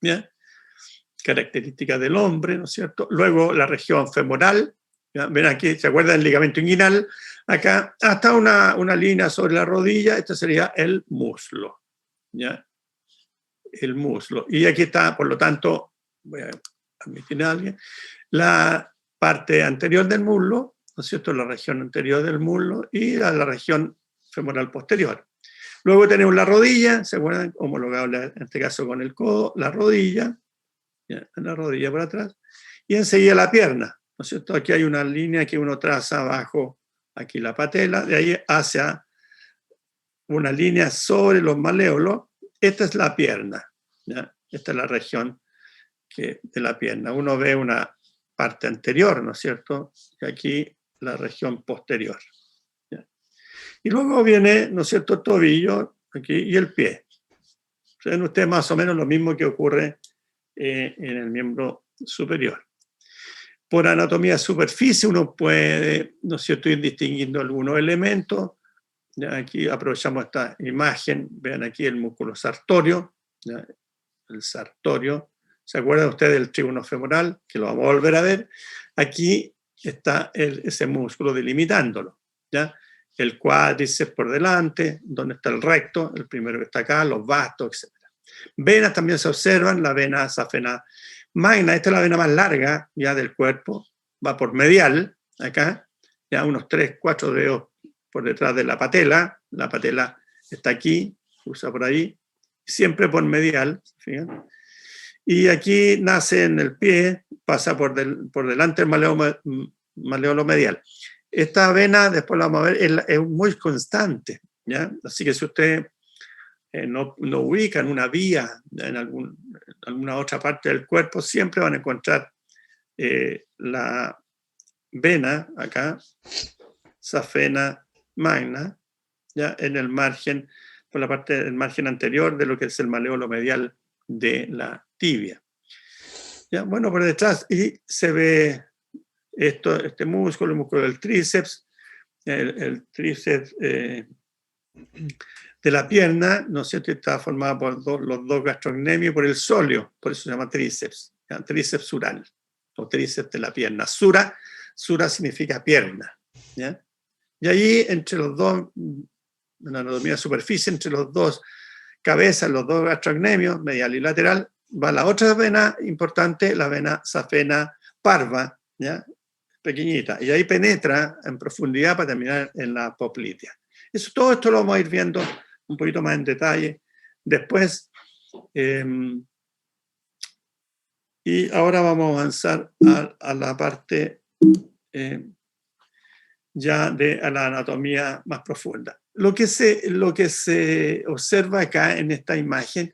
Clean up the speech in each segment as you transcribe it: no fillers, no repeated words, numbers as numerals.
¿ya? Características del hombre, ¿no es cierto? Luego la región femoral, ¿ya? Ven aquí, ¿se acuerdan del ligamento inguinal? Acá, hasta una línea sobre la rodilla, este sería el muslo, ¿ya? El muslo. Y aquí está, por lo tanto, voy a admitir a alguien, la parte anterior del muslo, ¿no es cierto? La región anterior del muslo y la región femoral posterior. Luego tenemos la rodilla, ¿se acuerdan? Homologado en este caso con el codo, la rodilla, ¿ya? La rodilla por atrás, y enseguida la pierna, ¿no es cierto? Aquí hay una línea que uno traza abajo, aquí la patela, de ahí hacia una línea sobre los maléolos, esta es la pierna, ¿ya? Esta es la región de la pierna. Uno ve una parte anterior, ¿no es cierto? Y aquí la región posterior, ¿ya? Y luego viene, ¿no es cierto?, el tobillo aquí y el pie. Ven ustedes más o menos lo mismo que ocurre en el miembro superior. Por anatomía de superficie uno puede, ¿no es cierto?, ir distinguiendo algunos elementos. Ya aquí aprovechamos esta imagen, vean aquí el músculo sartorio, ¿ya? El sartorio. ¿Se acuerdan ustedes del trígono femoral? Que lo vamos a volver a ver. Aquí está ese músculo delimitándolo, ¿ya? El cuádriceps por delante, donde está el recto, el primero que está acá, los bastos, etc. Venas también se observan, la vena safena magna, esta es la vena más larga ya del cuerpo, va por medial, acá, ya unos 3, 4 dedos por detrás de la patela está aquí, cruza por ahí, siempre por medial, fíjense. Y aquí nace en el pie, pasa por delante del maleolo medial. Esta vena, después la vamos a ver, es muy constante, ¿ya? Así que si usted no ubica en una vía, en alguna otra parte del cuerpo, siempre van a encontrar la vena, acá, safena magna, ya en el margen, por la parte del margen anterior de lo que es el maleolo medial de la tibia. Ya, bueno, por detrás, y se ve este músculo, el músculo del tríceps, el tríceps de la pierna, ¿no es cierto? Está formado por los dos gastrocnemios, por el sóleo, por eso se llama tríceps, ¿ya? Tríceps sural, o tríceps de la pierna. Sura significa pierna, ¿ya? Y ahí, entre los dos, en la anatomía de superficie, entre los dos cabezas, los dos gastrocnemios, medial y lateral, va la otra vena importante, la vena safena parva, ¿ya? Pequeñita, y ahí penetra en profundidad para terminar en la poplitea. Todo esto lo vamos a ir viendo un poquito más en detalle después. Y ahora vamos a avanzar a la parte ya a la anatomía más profunda. Lo que se observa acá en esta imagen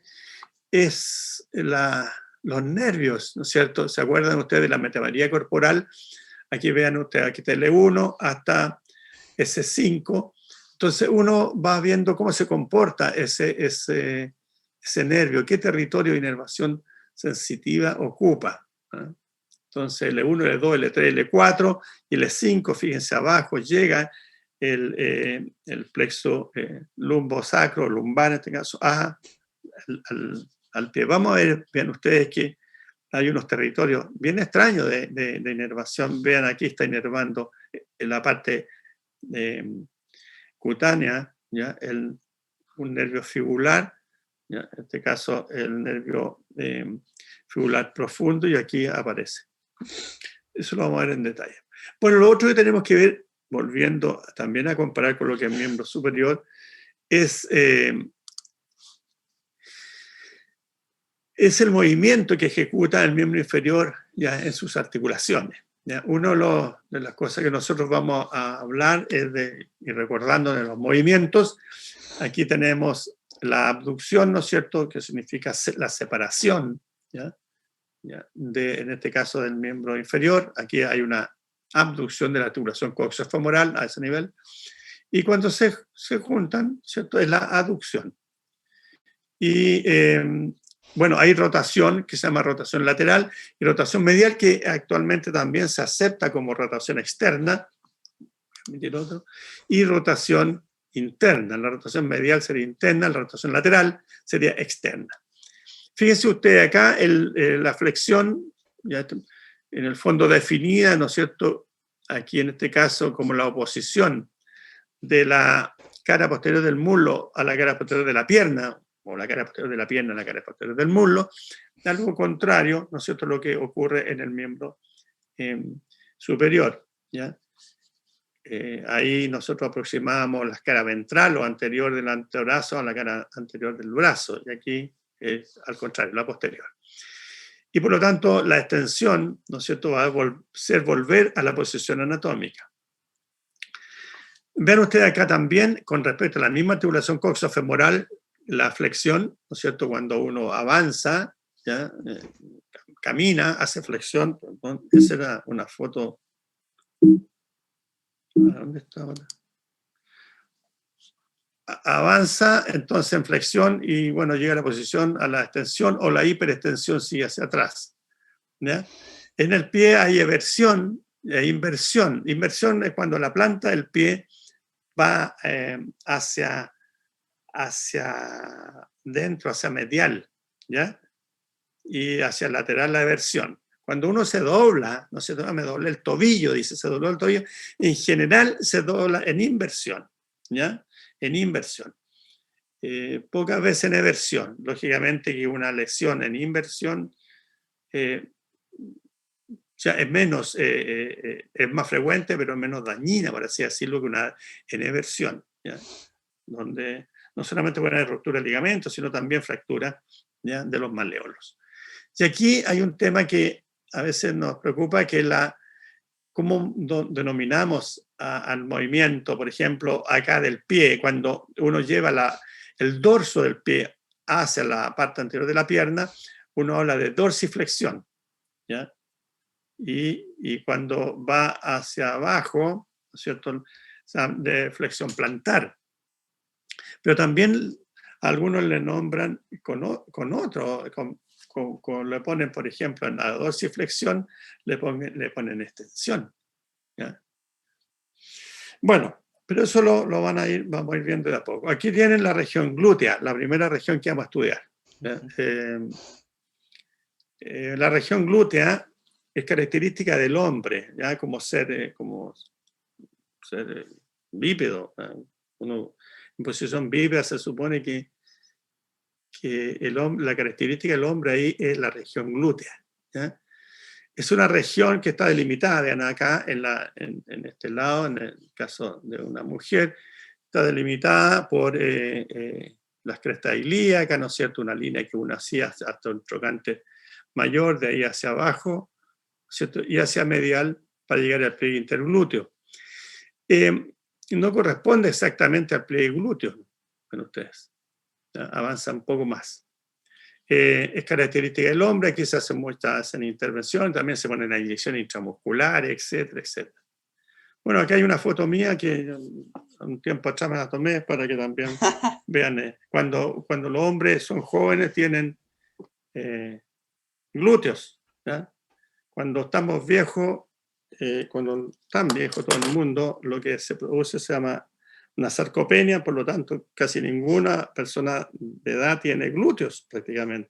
es los nervios, ¿no es cierto? ¿Se acuerdan ustedes de la meteoría corporal? Aquí vean ustedes, aquí está L1 hasta S5. Entonces uno va viendo cómo se comporta ese nervio, qué territorio de inervación sensitiva ocupa, ¿eh? Entonces L1, L2, L3, L4 y L5, fíjense abajo, llega el plexo lumbosacro, lumbar en este caso, al pie. Vamos a ver, vean ustedes que hay unos territorios bien extraños de inervación. Vean, aquí está inervando en la parte cutánea, ¿ya? Un nervio fibular, ¿ya? En este caso el nervio fibular profundo, y aquí aparece. Eso lo vamos a ver en detalle. Bueno, lo otro que tenemos que ver, volviendo también a comparar con lo que es miembro superior, es el movimiento que ejecuta el miembro inferior ya en sus articulaciones. ¿Ya? Una de las cosas que nosotros vamos a hablar es y recordando de los movimientos, aquí tenemos la abducción, ¿no es cierto?, que significa la separación, ¿ya? En este caso del miembro inferior. Aquí hay una abducción de la articulación coxofemoral a ese nivel, y cuando se juntan, ¿cierto?, es la aducción. Y bueno, hay rotación que se llama rotación lateral y rotación medial, que actualmente también se acepta como rotación externa, y rotación interna. La rotación medial sería interna, la rotación lateral sería externa. Fíjense usted acá, la flexión, ya en el fondo definida, ¿no es cierto? Aquí en este caso como la oposición de la cara posterior del muslo a la cara posterior de la pierna, o la cara posterior de la pierna a la cara posterior del muslo, algo contrario, ¿no es cierto?, lo que ocurre en el miembro superior, ¿ya? Ahí nosotros aproximamos la cara ventral o anterior del antebrazo a la cara anterior del brazo, y aquí es al contrario, la posterior. Y por lo tanto, la extensión, ¿no es cierto?, va a ser volver a la posición anatómica. Ven ustedes acá también, con respecto a la misma articulación coxofemoral, la flexión, ¿no es cierto?, cuando uno avanza, ¿ya? Camina, hace flexión. Perdón, esa era una foto. ¿Dónde está ahora? Avanza entonces en flexión y bueno, llega a la posición, a la extensión o la hiperextensión sigue hacia atrás, ¿ya? En el pie hay eversión e inversión. Inversión es cuando la planta del pie va hacia dentro, hacia medial, ¿ya? Y hacia lateral la eversión. Cuando uno se dobla, no se dobla, me doblé el tobillo, dice, se dobló el tobillo, en general se dobla en inversión, ¿ya? En inversión. Pocas veces en eversión. Lógicamente que una lesión en inversión ya es menos, es más frecuente, pero menos dañina, por así decirlo, que una en eversión, ¿ya? Donde no solamente puede haber ruptura de ligamentos, sino también fractura, ¿ya?, de los maleolos. Y aquí hay un tema que a veces nos preocupa, que es cómo denominamos al movimiento, por ejemplo, acá del pie, cuando uno lleva el dorso del pie hacia la parte anterior de la pierna, uno habla de dorsiflexión, ¿ya? Y cuando va hacia abajo, ¿no es cierto?, de flexión plantar. Pero también algunos le nombran con otro, le ponen, por ejemplo, en la dorsiflexión, le ponen extensión, ¿ya? Bueno, pero eso vamos a ir viendo de a poco. Aquí tienen la región glútea, la primera región que vamos a estudiar, ¿ya? La región glútea es característica del hombre, ¿ya?, como ser bípedo. Uno, en posición bípeda se supone que la característica del hombre ahí es la región glútea, ¿ya? Es una región que está delimitada, vean acá en este lado, en el caso de una mujer, está delimitada por las crestas ilíacas, ¿no es cierto?, una línea que uno hacía hasta un trocante mayor, de ahí hacia abajo, ¿cierto?, y hacia medial para llegar al pliegue interglúteo. No corresponde exactamente al pliegue glúteo, ven ustedes, ¿ya? Avanza un poco más. Es característica del hombre, aquí se hacen muchas intervenciones, también se ponen inyecciones intramusculares, etcétera, etcétera. Bueno, aquí hay una foto mía que un tiempo atrás me la tomé para que también vean, cuando los hombres son jóvenes tienen glúteos, ¿ya? Cuando estamos viejos, cuando están viejos todo el mundo, lo que se produce se llama una sarcopenia, por lo tanto casi ninguna persona de edad tiene glúteos prácticamente.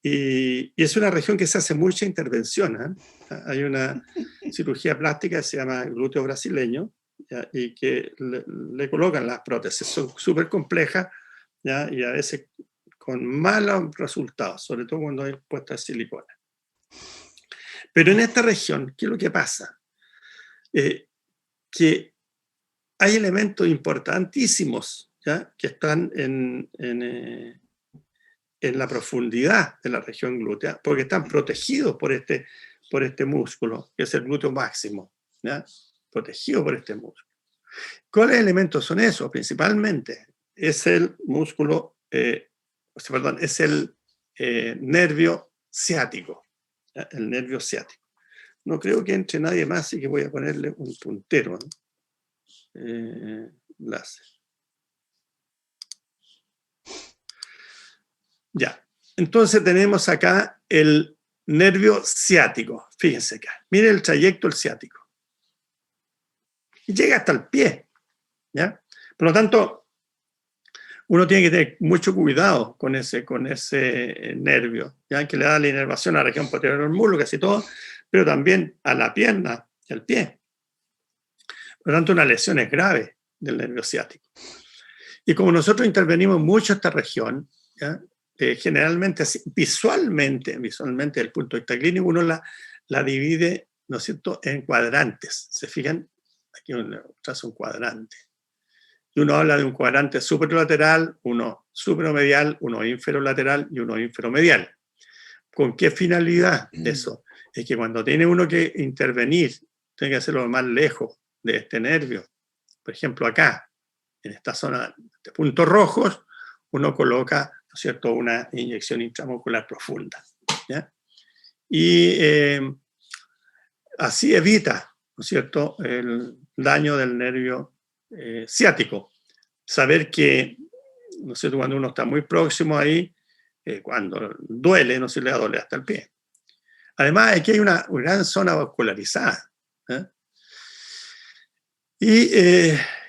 Y es una región que se hace mucha intervención, ¿eh? Hay una cirugía plástica que se llama glúteo brasileño, ¿ya?, y que le colocan las prótesis. Son súper complejas, ¿ya?, y a veces con malos resultados, sobre todo cuando hay puestas silicona. Pero en esta región, ¿qué es lo que pasa? Que hay elementos importantísimos, ¿ya?, que están en la profundidad de la región glútea, porque están protegidos por este músculo, que es el glúteo máximo, ¿ya?, protegido por este músculo. ¿Cuáles elementos son esos? Principalmente es el músculo, es el nervio ciático, ¿ya?, el nervio ciático. No creo que entre nadie más, así que voy a ponerle un puntero, láser. Ya, entonces tenemos acá el nervio ciático. Fíjense acá, miren el trayecto del ciático. Y llega hasta el pie, ¿ya? Por lo tanto, uno tiene que tener mucho cuidado con ese nervio, ya que le da la inervación a la región posterior del muslo, casi todo, pero también a la pierna y al pie. Por lo tanto, una lesión es grave del nervio ciático. Y como nosotros intervenimos mucho esta región, ¿ya? Generalmente, visualmente, desde el punto de vista clínico, uno la divide, ¿no es cierto?, en cuadrantes. ¿Se fijan? Aquí uno traza un cuadrante. Y uno habla de un cuadrante superolateral, uno superomedial, uno inferolateral y uno inferomedial. ¿Con qué finalidad eso? Es que cuando tiene uno que intervenir, tiene que hacerlo más lejos de este nervio. Por ejemplo, acá, en esta zona de puntos rojos, uno coloca, ¿no es cierto?, una inyección intramuscular profunda, ¿ya? Y así evita, ¿no es cierto?, el daño del nervio ciático. Saber que, ¿no es cierto?, cuando uno está muy próximo ahí, cuando duele, no se le va a doler hasta el pie. Además, aquí hay una gran zona vascularizada, ¿eh? Y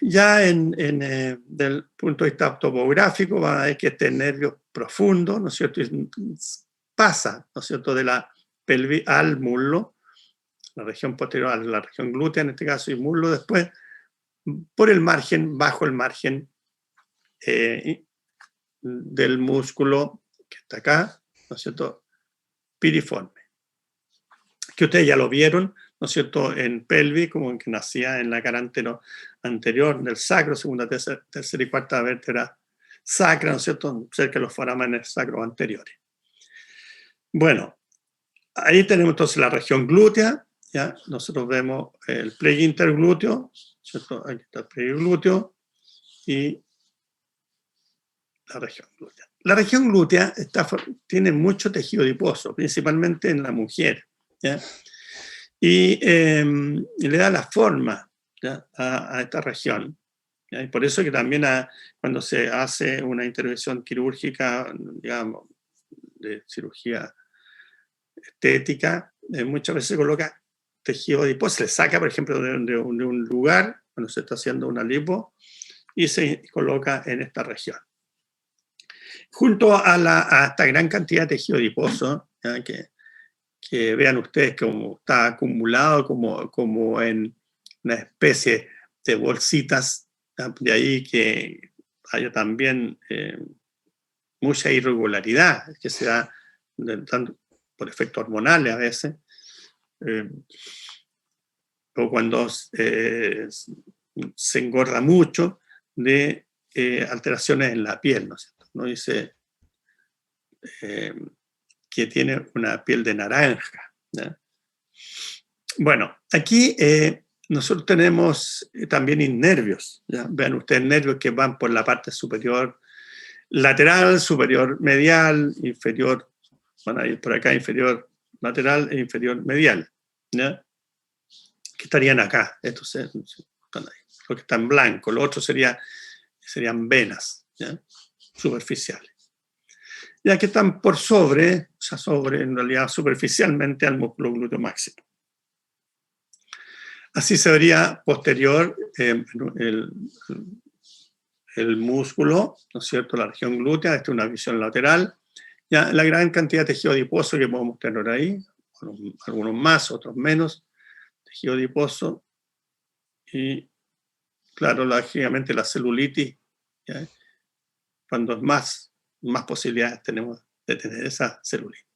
ya del punto de vista topográfico, va a ver que este nervio profundo, ¿no es cierto?, pasa, ¿no es cierto?, de la pelvis al muslo, la región posterior a la región glútea en este caso, y muslo después, por el margen, bajo el margen del músculo que está acá, ¿no es cierto?, piriforme. Que ustedes ya lo vieron, ¿no es cierto?, en pelvis, como que nacía en la cara anterior del sacro, segunda, tercera y cuarta vértebra sacra, ¿no es cierto?, cerca de los forámenes sacros anteriores. Bueno, ahí tenemos entonces la región glútea, ¿ya? Nosotros vemos el pliegue interglúteo, ¿cierto? Aquí está el pliegue glúteo y la región glútea. La región glútea tiene mucho tejido adiposo, principalmente en la mujer, ¿ya? Y le da la forma, ¿ya?, a esta región, ¿ya? Y por eso que también cuando se hace una intervención quirúrgica, digamos, de cirugía estética, muchas veces se coloca tejido adiposo, se le saca, por ejemplo, de un lugar, cuando se está haciendo una lipo, y se coloca en esta región. Junto a esta gran cantidad de tejido adiposo, ¿ya?, que vean ustedes cómo está acumulado como en una especie de bolsitas, ¿ya?, de ahí que haya también mucha irregularidad que se da tanto por efectos hormonales a veces, o cuando se engorda mucho de alteraciones en la piel, ¿no es cierto? ¿No? Dice que tiene una piel de naranja, ¿ya? Bueno, aquí nosotros tenemos también nervios, ¿ya? Vean ustedes nervios que van por la parte superior lateral, superior medial, inferior, van a ir por acá, inferior lateral e inferior medial, ¿ya?, que estarían acá. Estos están ahí. Lo que está en blanco, lo otro serían venas, ¿ya?, superficiales. Ya que están por sobre, o sea, en realidad superficialmente al músculo glúteo máximo. Así se vería posterior el músculo, ¿no es cierto?, la región glútea. Esta es una visión lateral. Ya la gran cantidad de tejido adiposo que podemos tener ahí, algunos más, otros menos, tejido adiposo. Y claro, lógicamente la celulitis, ¿ya?, cuando más posibilidades tenemos de tener esa celulitis.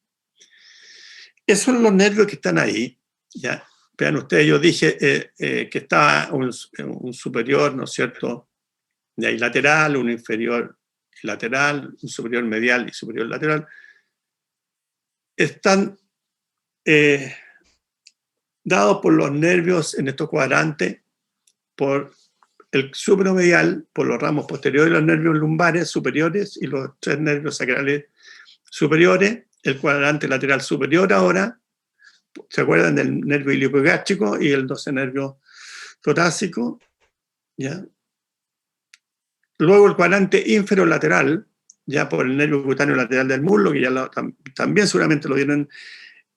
Esos son los nervios que están ahí, ¿ya? Vean ustedes, yo dije que estaba un superior, ¿no es cierto?, de ahí lateral, un inferior y lateral, un superior medial y superior lateral. Están dados por los nervios en estos cuadrantes, por el supromedial, por los ramos posteriores de los nervios lumbares superiores y los 3 nervios sacrales superiores, el cuadrante lateral superior ahora, ¿se acuerdan del nervio ilioepigástrico y el 12 nervio torácico? ¿Ya? Luego el cuadrante inferolateral, ya por el nervio cutáneo lateral del muslo, que ya también seguramente lo vieron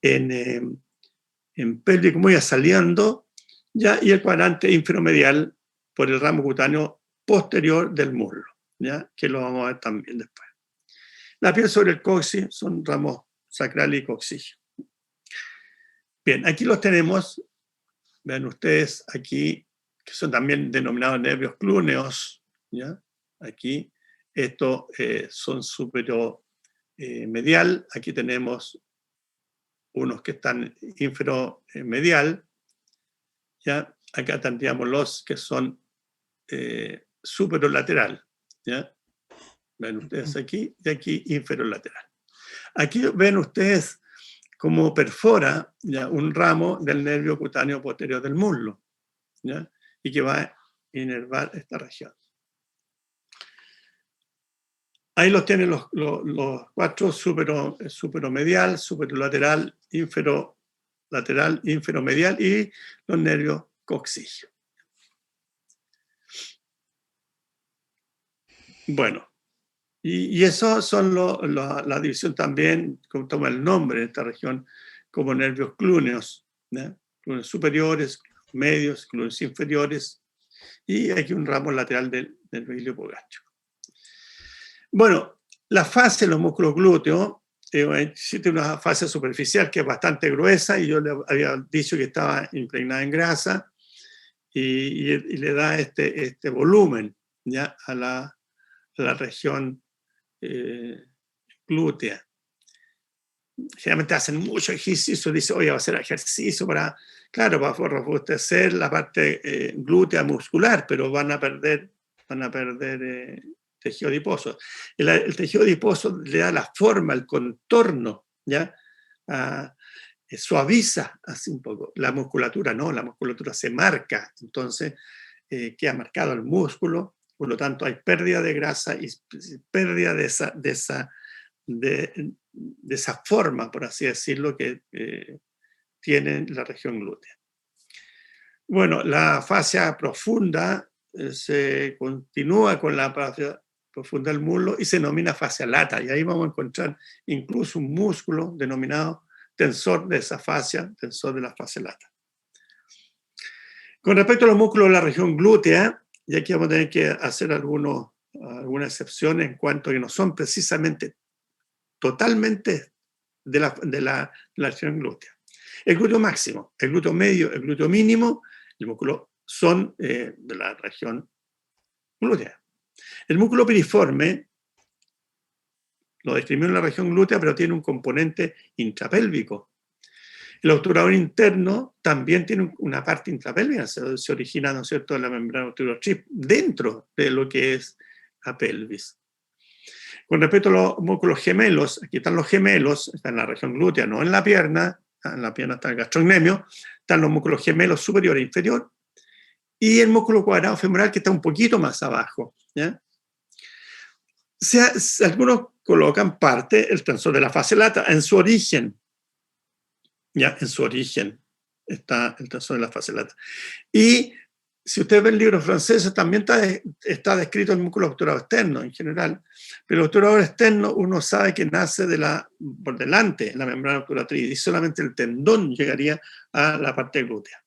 en pelvis, como iba saliendo, ya, y el cuadrante inferomedial por el ramo cutáneo posterior del muslo. ¿ya? Que lo vamos a ver también después. La piel sobre el coxis son ramos sacral y coxígeo. Bien, aquí los tenemos, vean ustedes aquí, que son también denominados nervios clúneos, ¿ya? Aquí, estos son superomedial, aquí tenemos unos que están inferomedial, ¿ya? Acá tendríamos los que son superolateral, ¿ya? Ven ustedes aquí, y aquí inferolateral. Aquí ven ustedes cómo perfora, ¿ya?, un ramo del nervio cutáneo posterior del muslo, ¿ya?, y que va a inervar esta región. Ahí los tienen los cuatro: superomedial, superolateral, inferolateral, inferomedial y los nervios coxígeos. Bueno, y eso son la división también, como toma el nombre de esta región, como nervios clúneos, ¿no? Clúneos superiores, medios, clúneos inferiores, y aquí un ramo lateral del nervio iliopogástrico. Bueno, la fase de los músculos glúteos, existe una fase superficial que es bastante gruesa, y yo le había dicho que estaba impregnada en grasa, y le da este volumen, ¿ya?, a la región glútea. Generalmente hacen mucho ejercicio, dicen, oye, va a hacer ejercicio para robustecer la parte glútea muscular, pero van a perder tejido adiposo. El tejido adiposo le da la forma, el contorno, ¿ya? Suaviza así un poco. La musculatura no, la musculatura se marca, entonces queda marcado el músculo, por lo tanto hay pérdida de grasa y pérdida de esa forma, por así decirlo, que tiene la región glútea. Bueno, la fascia profunda se continúa con la fascia profunda del muslo y se denomina fascia lata, y ahí vamos a encontrar incluso un músculo denominado tensor de esa fascia, tensor de la fascia lata. Con respecto a los músculos de la región glútea, y aquí vamos a tener que hacer algunas excepciones en cuanto a que no son precisamente totalmente de la región glútea. El glúteo máximo, el glúteo medio, el glúteo mínimo, el músculo son de la región glútea. El músculo piriforme lo discrimina en la región glútea, pero tiene un componente intrapélvico. El obturador interno también tiene una parte intrapélvica, se origina, ¿no es cierto?, de la membrana obturadora dentro de lo que es la pelvis. Con respecto a los músculos gemelos, aquí están los gemelos, están en la región glútea, no en la pierna está el gastrocnemio, están los músculos gemelos superior e inferior, y el músculo cuadrado femoral, que está un poquito más abajo, ¿ya? Algunos colocan parte, el tensor de la fascia lata, en su origen, ¿ya? En su origen está el tensor de la fascia lata. Y si ustedes ven libros franceses, también está descrito el músculo obturador externo en general, pero el obturador externo uno sabe que nace por delante, en la membrana obturatriz, y solamente el tendón llegaría a la parte glútea,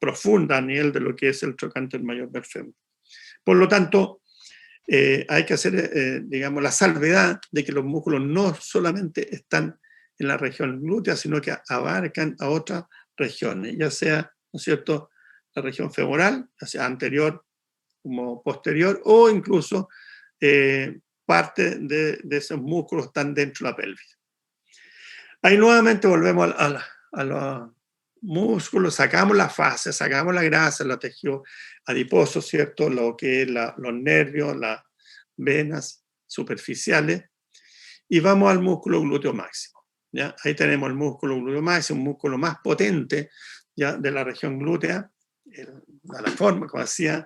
profunda a nivel de lo que es el trocánter mayor del fémur. Por lo tanto, hay que hacer, digamos, la salvedad de que los músculos no solamente están en la región glútea, sino que abarcan a otras regiones, ya sea, ¿no es cierto?, la región femoral, ya sea anterior como posterior, o incluso parte de esos músculos están dentro de la pelvis. Ahí nuevamente volvemos a los músculos, sacamos la fascia, sacamos la grasa, los tejidos adiposos, ¿cierto?, lo que es los nervios, las venas superficiales, y vamos al músculo glúteo máximo, ¿ya? Ahí tenemos el músculo glúteo máximo, un músculo más potente, ¿ya?, de la región glútea, a la forma, como decía,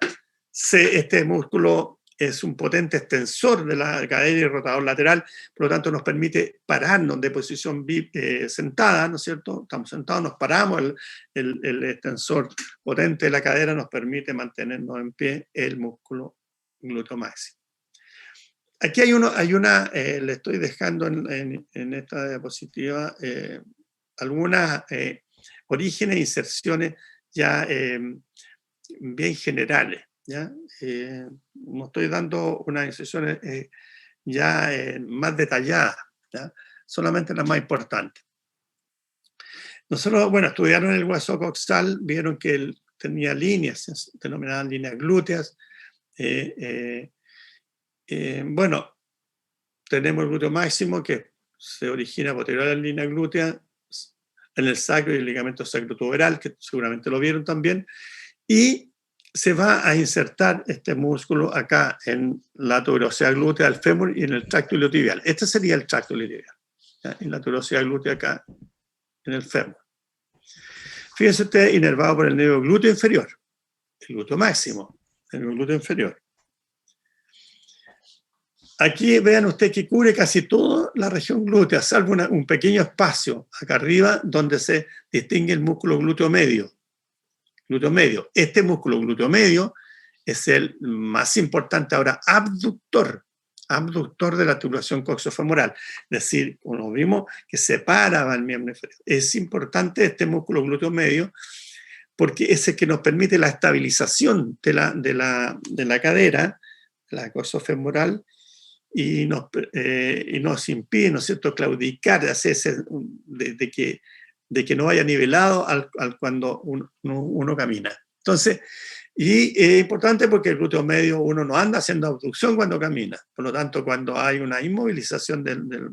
este músculo es un potente extensor de la cadera y rotador lateral, por lo tanto nos permite pararnos de posición sentada, ¿no es cierto? Estamos sentados, nos paramos, el extensor potente de la cadera nos permite mantenernos en pie, el músculo glúteo máximo. Aquí le estoy dejando en esta diapositiva algunas orígenes e inserciones ya bien generales, ¿ya? No estoy dando unas instrucciones ya más detalladas, ¿ya? Solamente las más importantes. Nosotros, bueno, estudiaron el hueso coxal, vieron que él tenía líneas, se denominaban líneas glúteas. Bueno, tenemos el glúteo máximo que se origina posterior a la línea glútea en el sacro y el ligamento sacrotuberal, que seguramente lo vieron también, y se va a insertar este músculo acá en la tuberosidad glútea del fémur y en el tracto iliotibial. Este sería el tracto iliotibial, ¿ya? En la tuberosidad glútea acá en el fémur. Fíjense ustedes, inervado por el nervio glúteo inferior, el glúteo máximo, el glúteo inferior. Aquí vean ustedes que cubre casi toda la región glútea, salvo un pequeño espacio acá arriba donde se distingue el músculo glúteo medio. Glúteo medio. Este músculo glúteo medio es el más importante ahora abductor de la articulación coxofemoral. Es decir, como vimos, que separaba el miembro inferior. Es importante este músculo glúteo medio porque es el que nos permite la estabilización de la cadera, la coxofemoral, y nos impide, ¿no es cierto?, claudicar, de que no vaya nivelado cuando uno camina. Entonces, y es importante porque el glúteo medio uno no anda haciendo abducción cuando camina. Por lo tanto, cuando hay una inmovilización del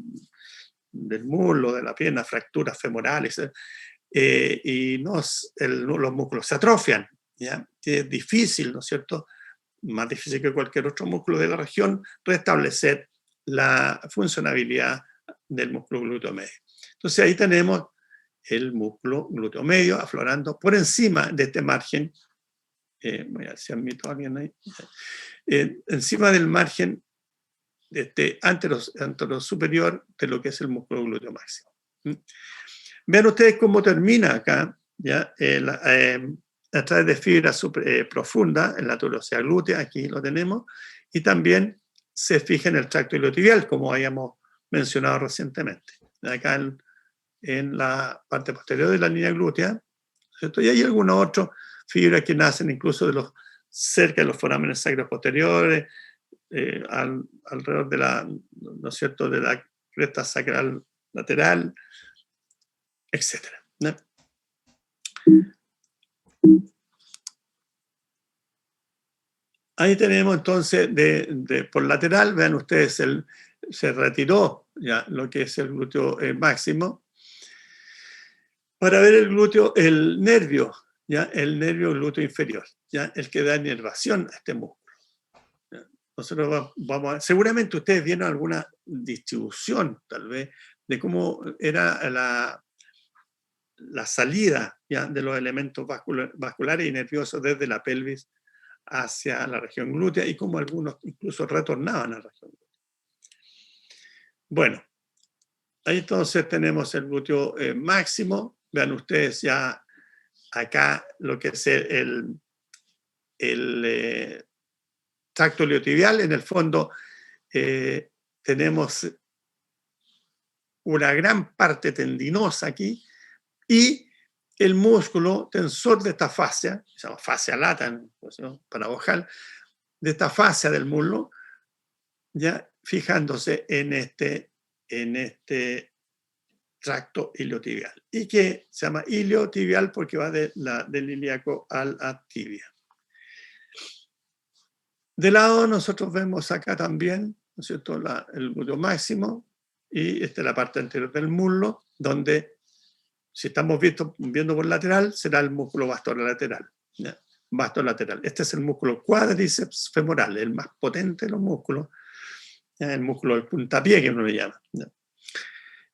muslo, de la pierna, fracturas femorales, y los músculos se atrofian, ¿ya? Que es difícil, ¿no es cierto?, más difícil que cualquier otro músculo de la región, restablecer la funcionabilidad del músculo glúteo medio. Entonces ahí tenemos el músculo glúteo medio aflorando por encima de este margen, voy a ver si admito a alguien ahí, encima del margen de este antero superior de lo que es el músculo glúteo máximo. Vean ustedes cómo termina acá, ¿ya? A través de fibra profunda en la tuberosidad glútea, aquí lo tenemos, y también se fija en el tracto iliotibial, como habíamos mencionado recientemente, acá en la parte posterior de la línea glútea, ¿cierto? Y hay algunas otras fibras que nacen incluso cerca de los forámenes sacros posteriores, alrededor de ¿no es cierto?, de la cresta sacral lateral, etc., ¿no? Ahí tenemos entonces por lateral, vean ustedes, se retiró ya lo que es el glúteo máximo para ver el nervio, ya el nervio glúteo inferior, ya el que da inervación a este músculo. ¿Ya? Nosotros vamos seguramente ustedes vieron alguna distribución, tal vez, de cómo era la salida, ya, de los elementos vasculares y nerviosos desde la pelvis hacia la región glútea y como algunos incluso retornaban a la región glútea. Bueno, ahí entonces tenemos el glúteo máximo. Vean ustedes ya acá lo que es el tracto iliotibial. En el fondo tenemos una gran parte tendinosa aquí y el músculo tensor de esta fascia, se llama fascia lata, paradojal, de esta fascia del muslo, ya fijándose en este tracto iliotibial, y que se llama iliotibial porque va del ilíaco a la tibia. De lado nosotros vemos acá también, ¿no es cierto?, el glúteo máximo, y la parte anterior del muslo, donde si estamos viendo por lateral, será el músculo bastolateral. ¿Ya? Bastolateral. Este es el músculo cuádriceps femoral, el más potente de los músculos, ¿ya? El músculo del puntapié que uno le llama. ¿Ya?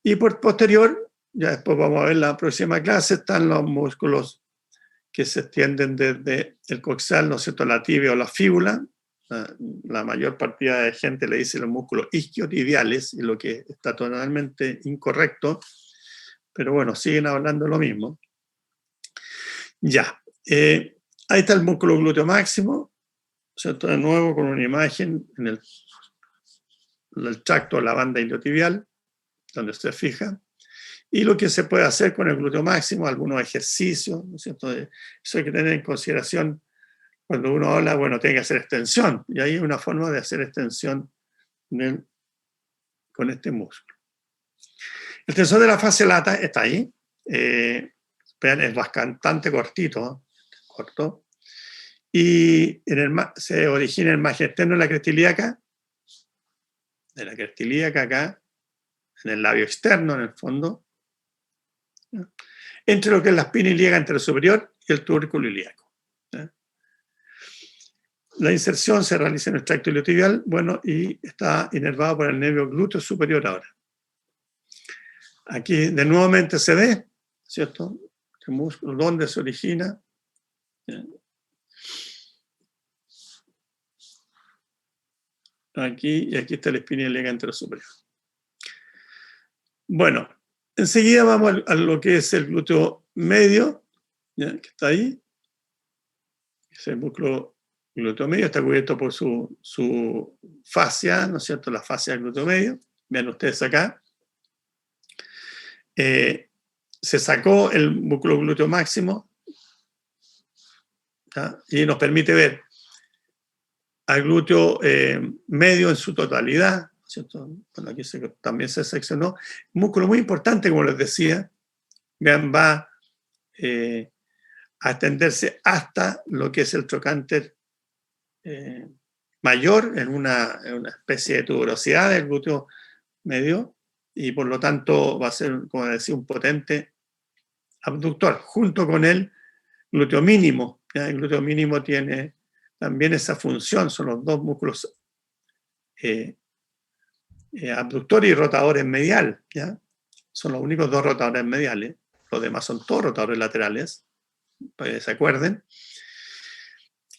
Y por posterior, ya después vamos a ver la próxima clase, están los músculos que se extienden desde el coxal, ¿no es cierto?, la tibia o la fíbula. La mayor cantidad de gente le dice los músculos isquiotibiales, y lo que está totalmente incorrecto, pero bueno, siguen hablando de lo mismo. Ya, ahí está el músculo glúteo máximo, ¿cierto? De nuevo con una imagen en el tracto de la banda iliotibial, donde usted fija, y lo que se puede hacer con el glúteo máximo, algunos ejercicios, ¿no es cierto? Eso hay que tener en consideración cuando uno habla, bueno, tiene que hacer extensión, y ahí hay una forma de hacer extensión con este músculo. El tensor de la fase lata está ahí. Vean, es bastante cortito, corto. Y se origina en el margen externo de la cresta ilíaca, acá, en el labio externo, en el fondo, entre lo que es la espina ilíaca anterior superior y el tubérculo ilíaco. La inserción se realiza en el tracto iliotibial, bueno, y está inervado por el nervio glúteo superior ahora. Aquí de nuevamente se ve, ¿cierto? El músculo, ¿dónde se origina? Aquí, y aquí está la espina ilíaca anterior superior. Bueno, enseguida vamos a lo que es el glúteo medio, ¿ya? Que está ahí. Ese músculo glúteo medio está cubierto por su fascia, ¿no es cierto? La fascia del glúteo medio. Vean ustedes acá. Se sacó el músculo glúteo máximo, ¿ya? Y nos permite ver al glúteo medio en su totalidad, ¿cierto? Bueno, aquí también se seccionó. Un músculo muy importante, como les decía. Vean, va a extenderse hasta lo que es el trocánter mayor, en una especie de tuberosidad del glúteo medio, y por lo tanto va a ser, como decía, un potente abductor, junto con el glúteo mínimo. ¿Ya? El glúteo mínimo tiene también esa función, son los dos músculos abductores y rotadores medial, ¿ya? Son los únicos dos rotadores mediales, los demás son todos rotadores laterales, para que se acuerden.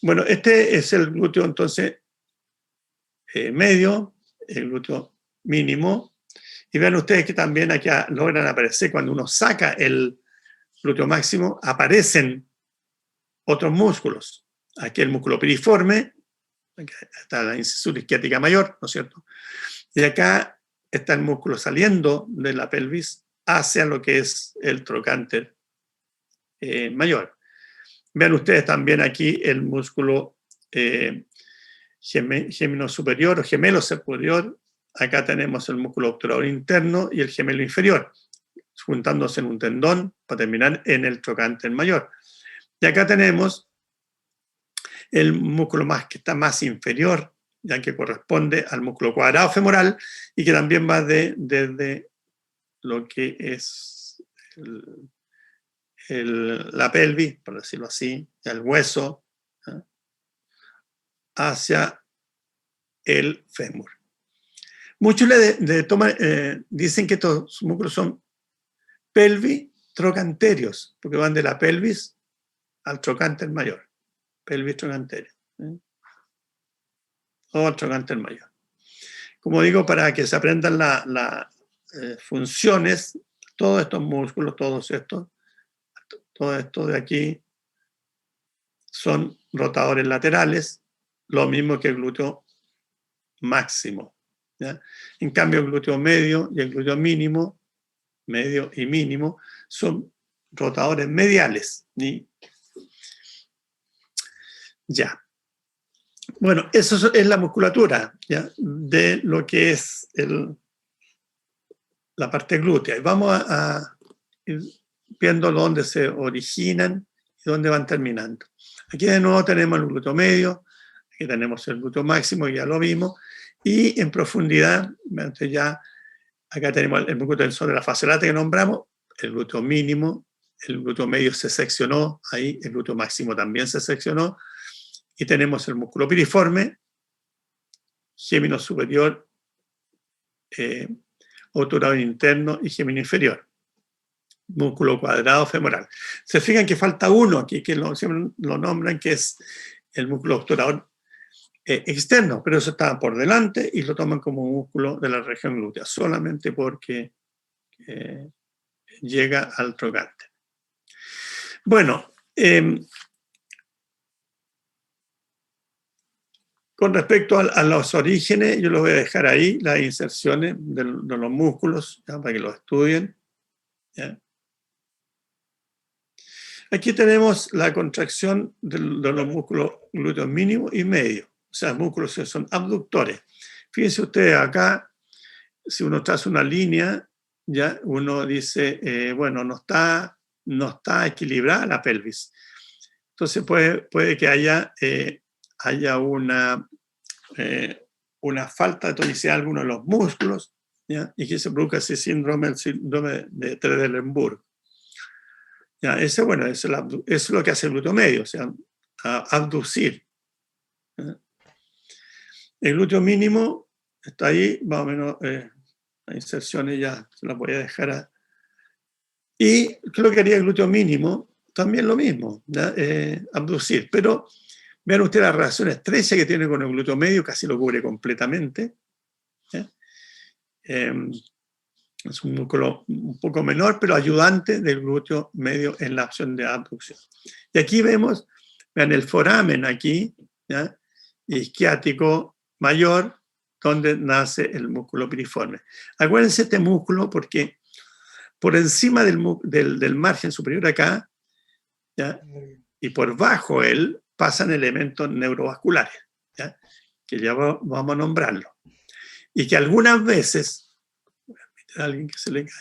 Bueno, este es el glúteo entonces medio, el glúteo mínimo, y vean ustedes que también aquí logran aparecer, cuando uno saca el glúteo máximo, aparecen otros músculos. Aquí el músculo piriforme, aquí está la incisura isquiática mayor, ¿no es cierto? Y acá está el músculo saliendo de la pelvis hacia lo que es el trocánter mayor. Vean ustedes también aquí el músculo gemelo superior o gemelo superior. Acá tenemos el músculo obturador interno y el gemelo inferior, juntándose en un tendón para terminar en el trocánter mayor. Y acá tenemos el músculo que está más inferior, ya que corresponde al músculo cuadrado femoral y que también va desde lo que es la pelvis, por decirlo así, el hueso, ¿eh? Hacia el fémur. Muchos dicen que estos músculos son pelvis-trocanterios, porque van de la pelvis al trocánter mayor. Pelvis-trocanterio. O al trocánter mayor. Como digo, para que se aprendan las funciones, todos estos músculos, todo esto de aquí, son rotadores laterales, lo mismo que el glúteo máximo. ¿Ya? En cambio, el glúteo medio y el glúteo mínimo, medio y mínimo, son rotadores mediales. ¿Sí? Ya. Bueno, eso es la musculatura, ¿ya? De lo que es la parte glútea. Y vamos a ir viendo dónde se originan y dónde van terminando. Aquí de nuevo tenemos el glúteo medio, aquí tenemos el glúteo máximo, ya lo vimos, y en profundidad, ya acá tenemos el músculo tensor de la fase lata que nombramos, el glúteo mínimo, el glúteo medio se seccionó, ahí el glúteo máximo también se seccionó, y tenemos el músculo piriforme, gémino superior, obturador interno y gémino inferior. Músculo cuadrado femoral. Se fijan que falta uno aquí, que siempre lo nombran, que es el músculo obturador externo, pero eso está por delante y lo toman como músculo de la región glútea, solamente porque llega al trocánter. Bueno, con respecto a los orígenes, yo los voy a dejar ahí, las inserciones de los músculos, ¿ya? Para que los estudien. ¿Ya? Aquí tenemos la contracción de los músculos glúteos mínimos y medios, o sea, músculos que son abductores. Fíjense ustedes acá, si uno traza una línea, ya uno dice, bueno, no está equilibrada la pelvis. Entonces puede que haya una falta de tonicidad en alguno de los músculos, ¿ya? Y que se produzca ese síndrome, el síndrome de Trendelenburg. Ya, bueno, eso es lo que hace el glúteo medio, o sea, abducir. ¿Ya? El glúteo mínimo está ahí, más o menos, las inserciones ya se las voy a dejar. Y ¿qué es lo que haría el glúteo mínimo? También lo mismo, ¿ya? Abducir. Pero vean ustedes la relación estrecha que tiene con el glúteo medio, casi lo cubre completamente. ¿Ya? Es un músculo un poco menor, pero ayudante del glúteo medio en la acción de abducción. Y aquí vemos, vean el foramen aquí, ¿ya? Isquiático mayor, donde nace el músculo piriforme. Acuérdense este músculo porque por encima del margen superior acá, ¿ya? Y por bajo él pasan elementos neurovasculares, ¿ya? Que ya vamos a nombrarlo. Y que algunas veces, a alguien que se le cae,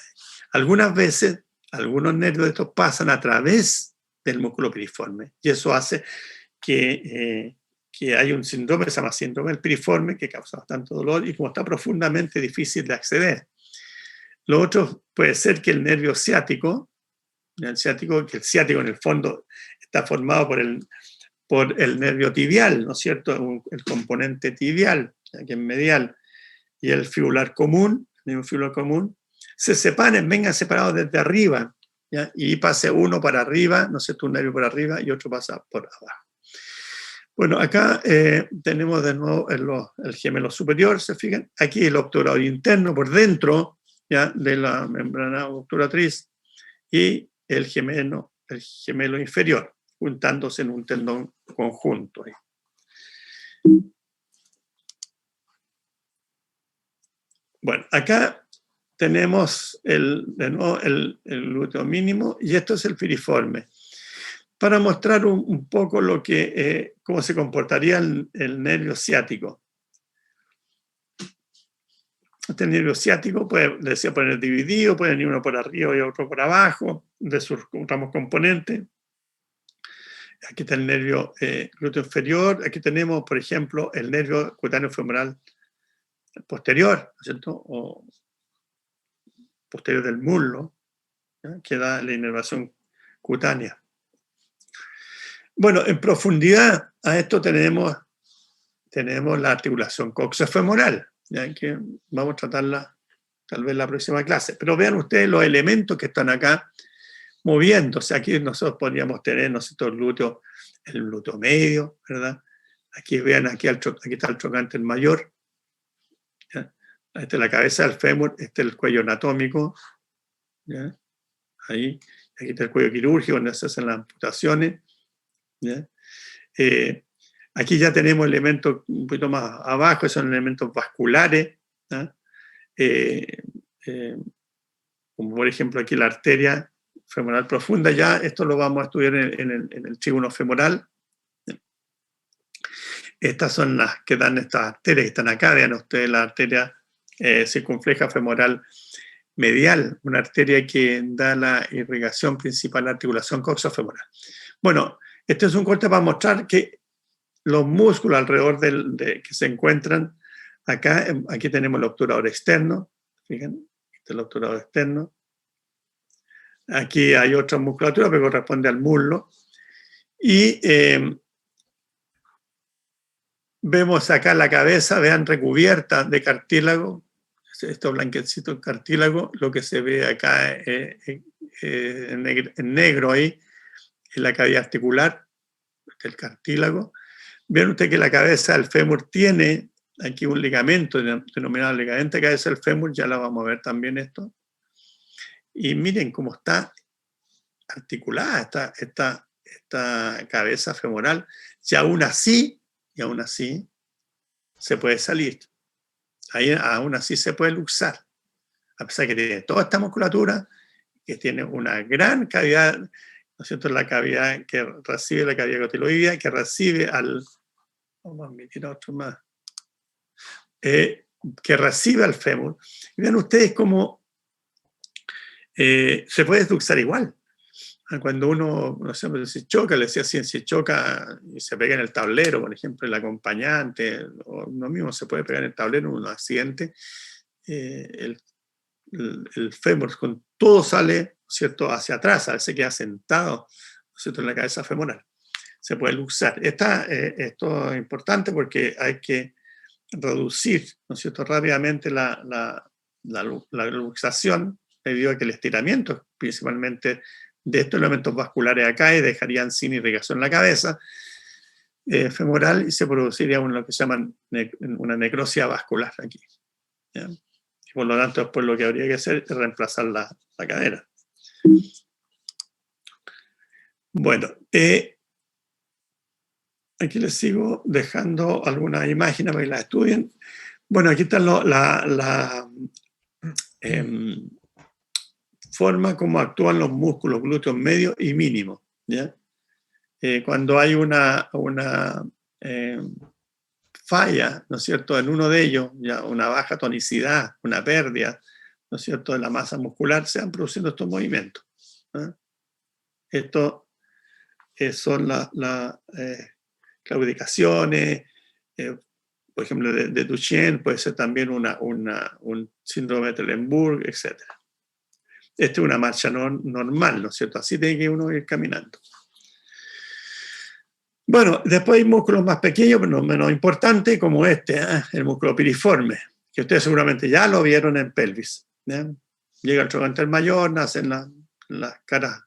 algunas veces algunos nervios de estos pasan a través del músculo piriforme y eso hace que hay un síndrome, se llama síndrome del piriforme, que causa bastante dolor y como está profundamente difícil de acceder. Lo otro puede ser que el nervio ciático, que el ciático en el fondo está formado por el nervio tibial, ¿no es cierto? El componente tibial, que es medial, y el fibular común, el nervio fibular común, se separen, vengan separados desde arriba, ¿ya? Y pase uno para arriba, ¿no es cierto? Un nervio por arriba y otro pasa por abajo. Bueno, acá tenemos de nuevo el gemelo superior, ¿se fijan? Aquí el obturador interno por dentro, ¿ya? De la membrana obturatriz y el gemelo inferior, juntándose en un tendón conjunto. Bueno, acá tenemos de nuevo el glúteo mínimo y esto es el piriforme. Para mostrar un poco cómo se comportaría el nervio ciático. Este nervio ciático desea poner dividido, puede venir uno por arriba y otro por abajo de sus ramos componentes. Aquí está el nervio glúteo inferior. Aquí tenemos, por ejemplo, el nervio cutáneo femoral posterior, ¿no es cierto? O posterior del muslo, ¿ya? Que da la inervación cutánea. Bueno, en profundidad a esto tenemos la articulación coxofemoral, ¿ya? Que vamos a tratarla tal vez en la próxima clase. Pero vean ustedes los elementos que están acá moviéndose. Aquí nosotros podríamos tener, ¿no sé, el glúteo medio, ¿verdad? Aquí vean, aquí está el trocánter mayor. ¿Ya? Esta es la cabeza del fémur, este es el cuello anatómico. ¿Ya? Ahí. Aquí está el cuello quirúrgico, donde se hacen las amputaciones. ¿Ya? Aquí ya tenemos elementos un poquito más abajo, son elementos vasculares, ¿ya? Como por ejemplo aquí la arteria femoral profunda, ya esto lo vamos a estudiar en el trígono femoral. Estas son las que dan estas arterias que están acá, vean ustedes la arteria circunfleja femoral medial, una arteria que da la irrigación principal a la articulación coxofemoral. Bueno, este es un corte para mostrar que los músculos alrededor que se encuentran acá, aquí tenemos el obturador externo, fíjense, este es el obturador externo. Aquí hay otra musculatura que corresponde al muslo. Y vemos acá la cabeza, vean, recubierta de cartílago, estos blanquecitos de cartílago, lo que se ve acá en negro ahí, en la cavidad articular del cartílago. Ven usted que la cabeza del fémur tiene aquí un ligamento denominado ligamento de cabeza del fémur, ya la vamos a ver también esto. Y miren cómo está articulada esta cabeza femoral, y aún así se puede salir. Ahí aún así se puede luxar, a pesar que tiene toda esta musculatura, que tiene una gran cavidad ¿no es cierto?, la cavidad que recibe la cavidad cotiloidea, que recibe al, vamos a mirar otro más, que recibe al fémur. Y vean ustedes cómo se puede desluxar igual. Cuando uno, no sé, si choca, le decía así, si choca y se pega en el tablero, por ejemplo, el acompañante, o uno mismo se puede pegar en el tablero en un accidente, el fémur con todo sale, ¿cierto?, hacia atrás, a veces se queda sentado, ¿cierto?, en la cabeza femoral. Se puede luxar. Esto es importante porque hay que reducir, ¿no es cierto?, rápidamente la luxación debido a que el estiramiento, principalmente de estos elementos vasculares acá, y dejarían sin irrigación la cabeza femoral y se produciría lo que se llama una necrosia vascular aquí. ¿Ya? Y por lo tanto, después lo que habría que hacer es reemplazar la cadera. Bueno, aquí les sigo dejando algunas imágenes para que las estudien. Bueno, aquí está la forma como actúan los músculos glúteos medios y mínimos. ¿Ya? Cuando hay una falla, ¿no es cierto?, en uno de ellos, ya una baja tonicidad, una pérdida, ¿no es cierto?, de la masa muscular, se van produciendo estos movimientos. Estos son las claudicaciones, por ejemplo, de Duchenne, puede ser también un síndrome de Trendelenburg, etc. Esta es una marcha normal, ¿no es cierto? Así tiene que uno ir caminando. Bueno, después hay músculos más pequeños, pero no menos importantes, como el músculo piriforme, que ustedes seguramente ya lo vieron en pelvis. Llega el trocánter mayor, nacen las caras